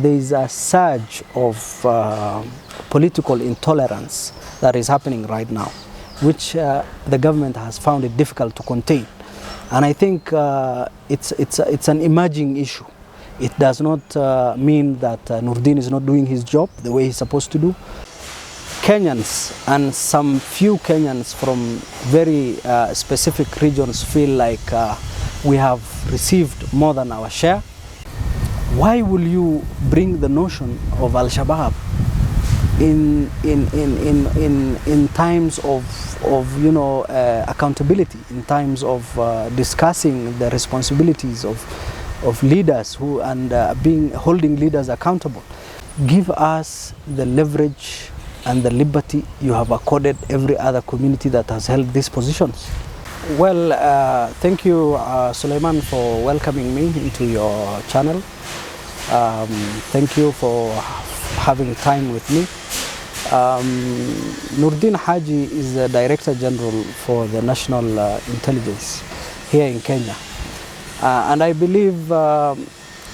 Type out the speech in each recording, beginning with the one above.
there is a surge of political intolerance that is happening right now, which the government has found it difficult to contain. And I think it's an emerging issue. It does not mean that Noordin is not doing his job the way he's supposed to do. Kenyans and some few Kenyans from very specific regions feel like we have received more than our share. Why will you bring the notion of Al-Shabaab in times of accountability, in times of discussing the responsibilities of leaders holding leaders accountable? Give us the leverage and the liberty you have accorded every other community that has held these positions. Well, thank you, Suleiman, for welcoming me into your channel. Thank you for having time with me. Noordin Haji is the Director General for the National Intelligence here in Kenya. And I believe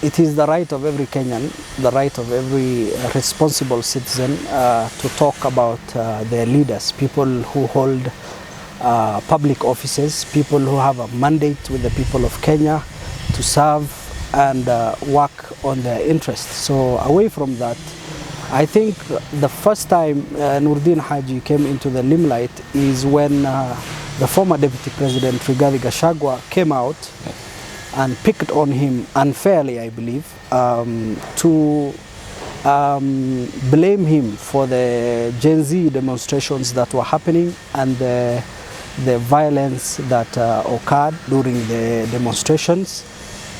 it is the right of every Kenyan, the right of every responsible citizen to talk about their leaders, people who hold public offices, people who have a mandate with the people of Kenya to serve and work on their interests. So away from that, I think the first time Noordin Haji came into the limelight is when the former Deputy President Rigathi Gachagua came out and picked on him unfairly, I believe, to blame him for the Genz demonstrations that were happening and the violence that occurred during the demonstrations.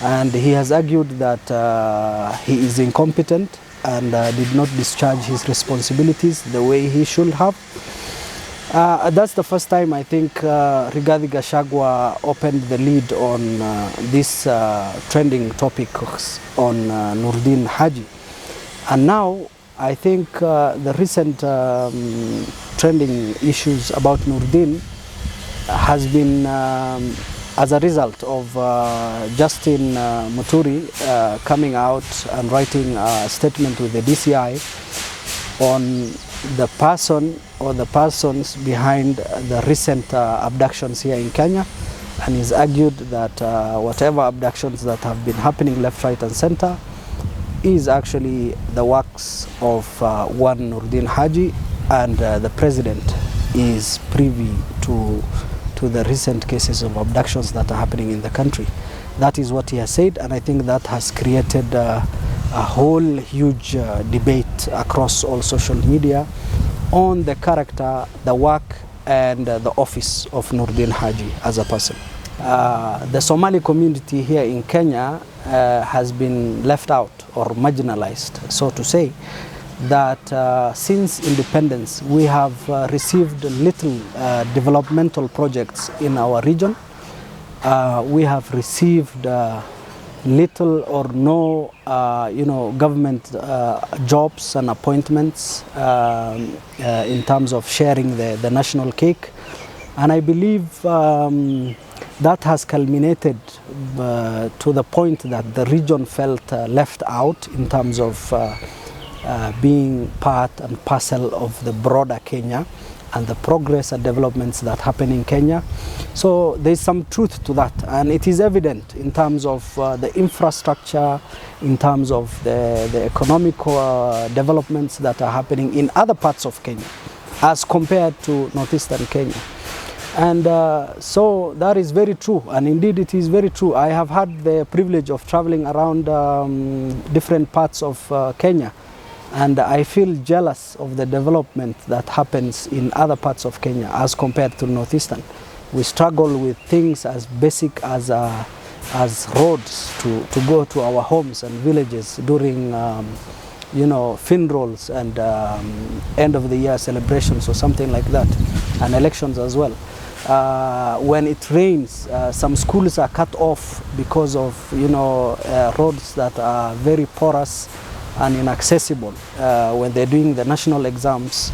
And he has argued that he is incompetent and did not discharge his responsibilities the way he should have. That's the first time I think Rigathi Gachagua opened the lead on this trending topics on Noordin Haji. And now I think the recent trending issues about Noordin has been as a result of Justin Muturi coming out and writing a statement with the DCI on the person or the persons behind the recent abductions here in Kenya, and he's argued that whatever abductions that have been happening left, right and center is actually the works of one Noordin Haji, and the president is privy to the recent cases of abductions that are happening in the country. That is what he has said, and I think that has created a whole huge debate across all social media on the character, the work and the office of Noordin Haji as a person. The Somali community here in Kenya has been left out or marginalized, so to say, that since independence we have received little developmental projects in our region. We have received little or no government jobs and appointments in terms of sharing the national cake, and I believe that has culminated to the point that the region felt left out in terms of being part and parcel of the broader Kenya and the progress and developments that happen in Kenya. So there's some truth to that, and it is evident in terms of the infrastructure, in terms of the economic developments that are happening in other parts of Kenya as compared to northeastern Kenya. And so that is very true, and indeed it is very true. I have had the privilege of traveling around different parts of Kenya, and I feel jealous of the development that happens in other parts of Kenya as compared to northeastern. We struggle with things as basic as roads to go to our homes and villages during funerals and end of the year celebrations or something like that, and elections as well. When it rains, some schools are cut off because of roads that are very porous and inaccessible when they're doing the national exams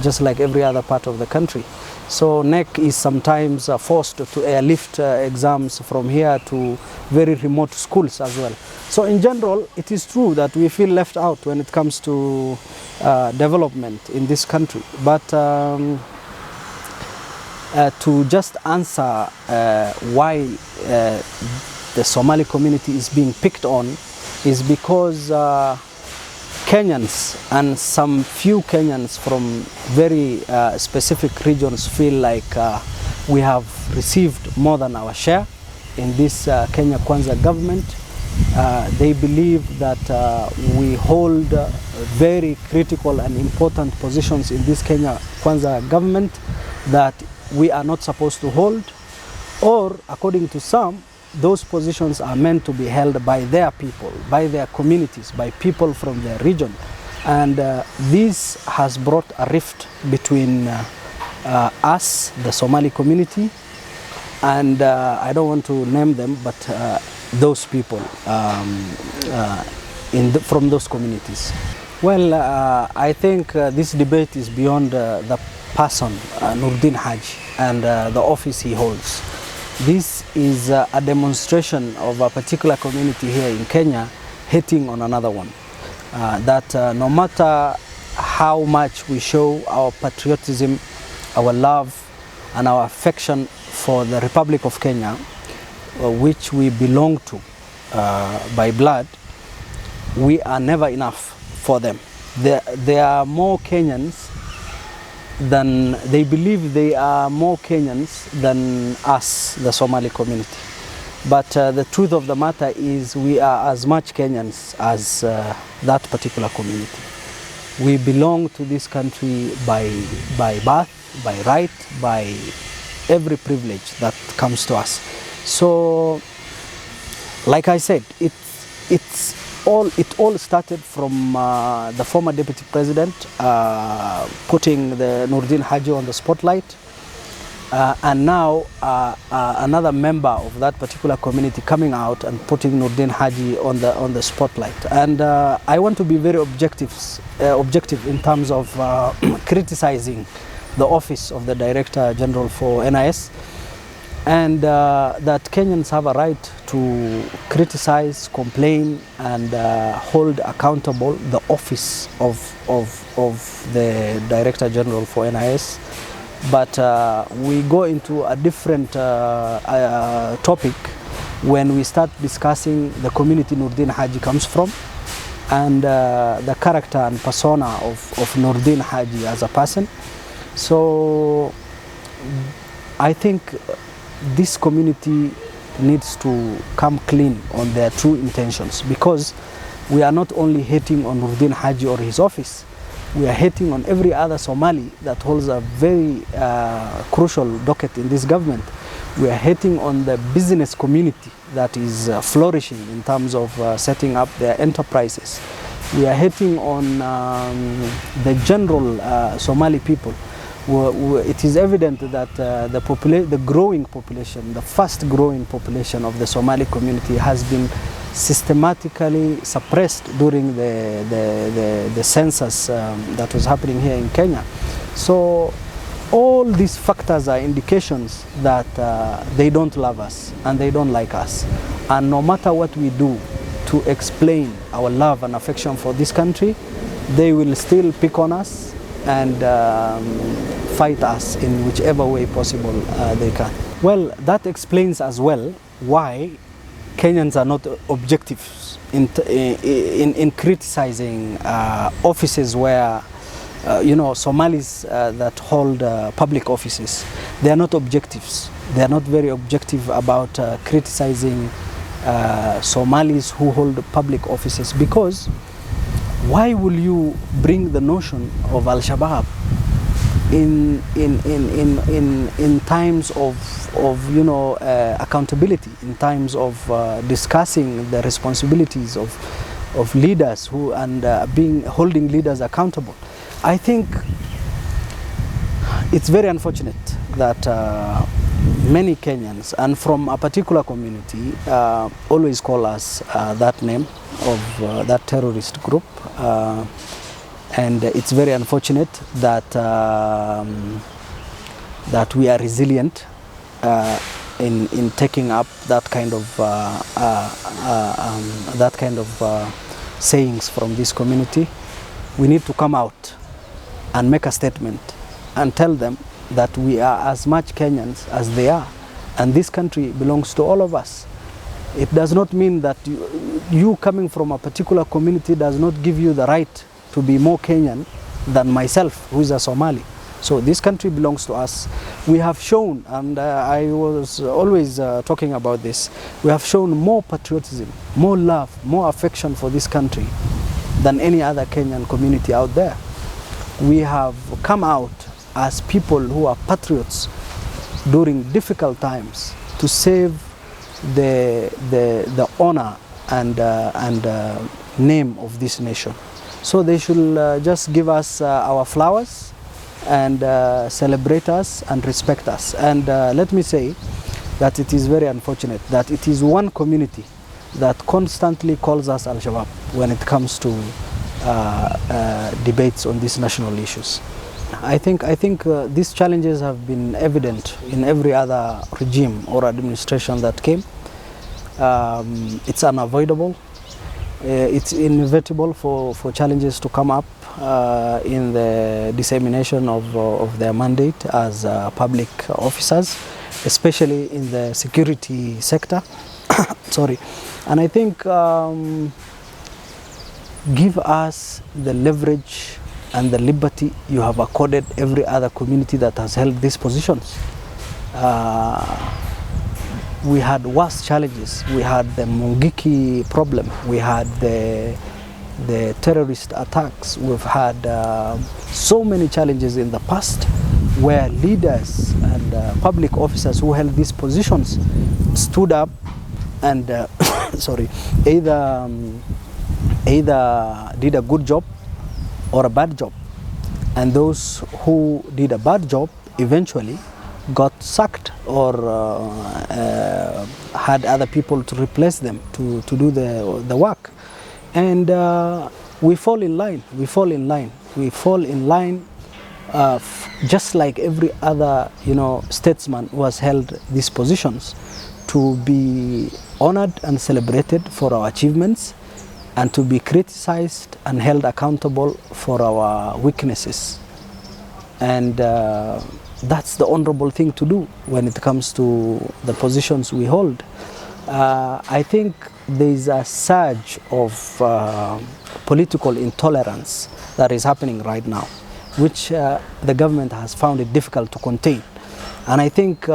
just like every other part of the country. So NEC is sometimes forced to airlift exams from here to very remote schools as well. So in general, it is true that we feel left out when it comes to development in this country. But to just answer why the Somali community is being picked on is because Kenyans and some few Kenyans from very specific regions feel like we have received more than our share in this Kenya Kwanza government. They believe that we hold very critical and important positions in this Kenya Kwanza government that we are not supposed to hold, or according to some, those positions are meant to be held by their people, by their communities, by people from their region. And this has brought a rift between us, the Somali community, and I don't want to name them, but those people from those communities. Well, I think this debate is beyond the person, Noordin Haji, and the office he holds. This is a demonstration of a particular community here in Kenya hating on another one. That no matter how much we show our patriotism, our love, and our affection for the Republic of Kenya, which we belong to by blood, we are never enough for them. There are more Kenyans than they believe they are more Kenyans than us, the Somali community. But the truth of the matter is we are as much Kenyans as that particular community. We belong to this country by birth, by right, by every privilege that comes to us. So, like I said, it all started from the former deputy president putting the Noordin Haji on the spotlight, and now another member of that particular community coming out and putting Noordin Haji on the spotlight. And I want to be very objective in terms of criticizing the office of the Director General for NIS, and that Kenyans have a right to criticize, complain, and hold accountable the office of the Director General for NIS. But we go into a different topic when we start discussing the community Noordin Haji comes from, and the character and persona of Noordin Haji as a person. So I think this community needs to come clean on their true intentions, because we are not only hating on Noordin Haji or his office, we are hating on every other Somali that holds a very crucial docket in this government. We are hating on the business community that is flourishing in terms of setting up their enterprises. We are hating on the general Somali people. It is evident that the growing population, the fast growing population of the Somali community has been systematically suppressed during the census that was happening here in Kenya. So all these factors are indications that they don't love us and they don't like us. And no matter what we do to explain our love and affection for this country, they will still pick on us and fight us in whichever way possible they can. Well, that explains as well why Kenyans are not objective in criticizing offices where Somalis that hold public offices. They are not objectives. They are not very objective about criticizing Somalis who hold public offices, because why will you bring the notion of Al-Shabaab in times of accountability, in times of discussing the responsibilities of leaders and holding leaders accountable? I think it's very unfortunate that many Kenyans, and from a particular community, always call us that name of that terrorist group. And it's very unfortunate that that we are resilient in taking up that kind of sayings from this community. We need to come out and make a statement and tell them that we are as much Kenyans as they are, and this country belongs to all of us. It does not mean that you coming from a particular community does not give you the right to be more Kenyan than myself, who is a Somali. So this country belongs to us. We have shown, and I was always talking about this, we have shown more patriotism, more love, more affection for this country than any other Kenyan community out there. We have come out as people who are patriots during difficult times to save the honor and name of this nation. So they should just give us our flowers and celebrate us and respect us. And let me say that it is very unfortunate that it is one community that constantly calls us Al-Shabaab when it comes to debates on these national issues. I think these challenges have been evident in every other regime or administration that came. It's unavoidable. It's inevitable for challenges to come up in the dissemination of their mandate as public officers, especially in the security sector. Sorry. And I think give us the leverage and the liberty you have accorded every other community that has held these positions. We had worse challenges. We had the Mungiki problem. We had the terrorist attacks. We've had so many challenges in the past where leaders and public officers who held these positions stood up and sorry, either did a good job or a bad job. And those who did a bad job eventually got sacked or had other people to replace them to do the work. And we fall in line, just like every other statesman who has held these positions, to be honored and celebrated for our achievements and to be criticized and held accountable for our weaknesses. And that's the honorable thing to do when it comes to the positions we hold. I think there is a surge of political intolerance that is happening right now, which the government has found it difficult to contain. And I think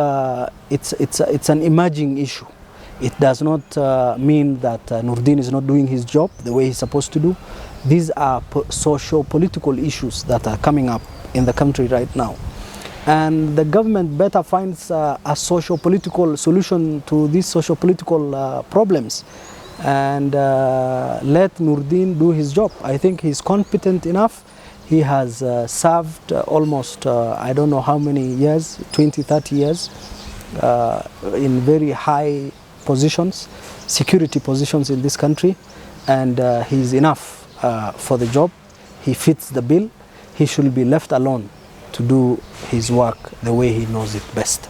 it's an emerging issue. It does not mean that Noordin is not doing his job the way he's supposed to do. These are socio-political issues that are coming up in the country right now. And the government better finds a socio-political solution to these socio-political problems and let Noordin do his job. I think he's competent enough. He has served almost, I don't know how many years, 20, 30 years, in very high positions, security positions in this country, and he's enough for the job. He fits the bill. He should be left alone to do his work the way he knows it best.